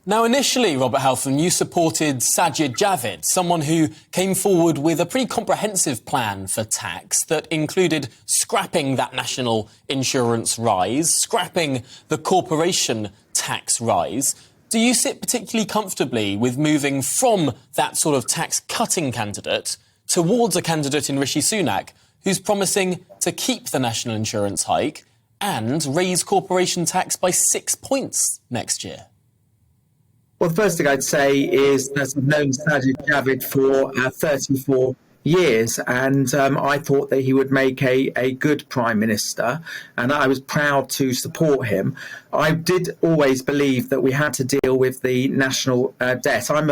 Now, initially, Robert Halfon, you supported Sajid Javid, someone who came forward with a pretty comprehensive plan for tax that included scrapping that national insurance rise, scrapping the corporation tax rise. Do you sit particularly comfortably with moving from that sort of tax-cutting candidate towards a candidate in Rishi Sunak who's promising to keep the national insurance hike and raise corporation tax by 6 points next year? Well, the first thing I'd say is that I've known Sajid Javid for 34 years, and I thought that he would make a good Prime Minister, and I was proud to support him. I did always believe that we had to deal with the national debt. I'm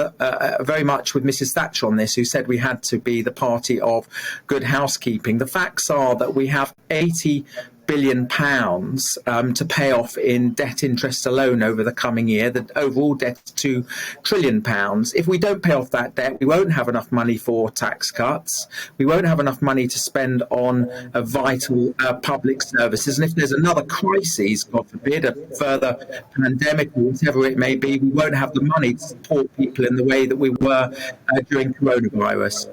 very much with Mrs Thatcher on this, who said we had to be the party of good housekeeping. The facts are that we have £80 billion to pay off in debt interest alone over the coming year. The overall debt is £2 trillion. If we don't pay off that debt, we won't have enough money for tax cuts. We won't have enough money to spend on vital public services. And if there's another crisis, God forbid, a further pandemic or whatever it may be, we won't have the money to support people in the way that we were during coronavirus.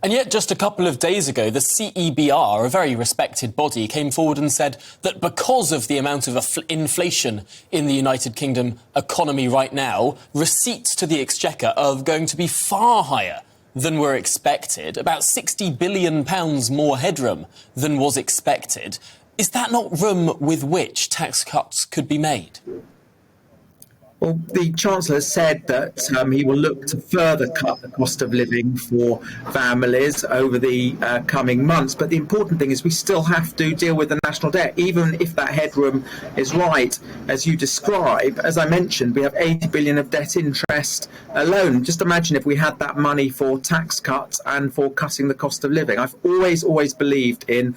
And yet, just a couple of days ago, the CEBR, a very respected body, came forward and said that because of the amount of inflation in the United Kingdom economy right now, receipts to the Exchequer are going to be far higher than were expected, about £60 billion more headroom than was expected. Is that not room with which tax cuts could be made? Well, the Chancellor said that he will look to further cut the cost of living for families over the coming months. But the important thing is we still have to deal with the national debt, even if that headroom is right, as you describe. As I mentioned, we have 80 billion of debt interest alone. Just imagine if we had that money for tax cuts and for cutting the cost of living. I've always believed in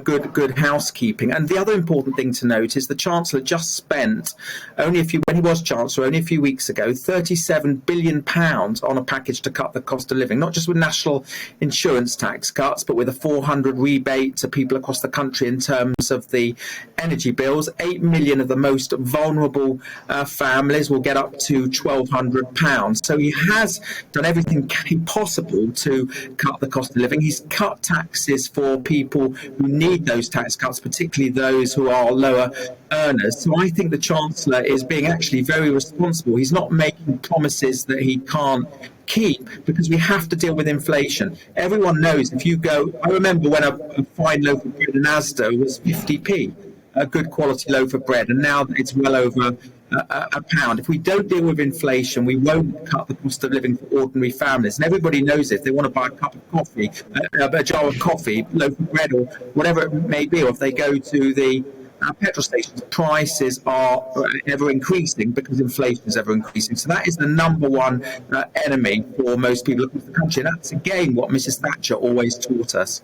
good housekeeping. And the other important thing to note is the Chancellor just spent when he was Chancellor only a few weeks ago, £37 billion on a package to cut the cost of living, not just with national insurance tax cuts, but with a 400 rebate to people across the country in terms of the energy bills. 8 million of the most vulnerable families will get up to £1,200. So he has done everything possible to cut the cost of living. He's cut taxes for people who need those tax cuts, particularly those who are lower earners. So I think the Chancellor is being actually very responsible. He's not making promises that he can't keep, because we have to deal with inflation. Everyone knows if you go, I remember when a fine loaf of bread in Asda was 50p, a good quality loaf of bread, and now it's well over a pound. If we don't deal with inflation, we won't cut the cost of living for ordinary families. And everybody knows it. They want to buy a cup of coffee, a jar of coffee, loaf of bread, or whatever it may be, or if they go to the petrol stations, prices are ever increasing because inflation is ever increasing. So that is the number one enemy for most people across the country. And that's, again, what Mrs Thatcher always taught us.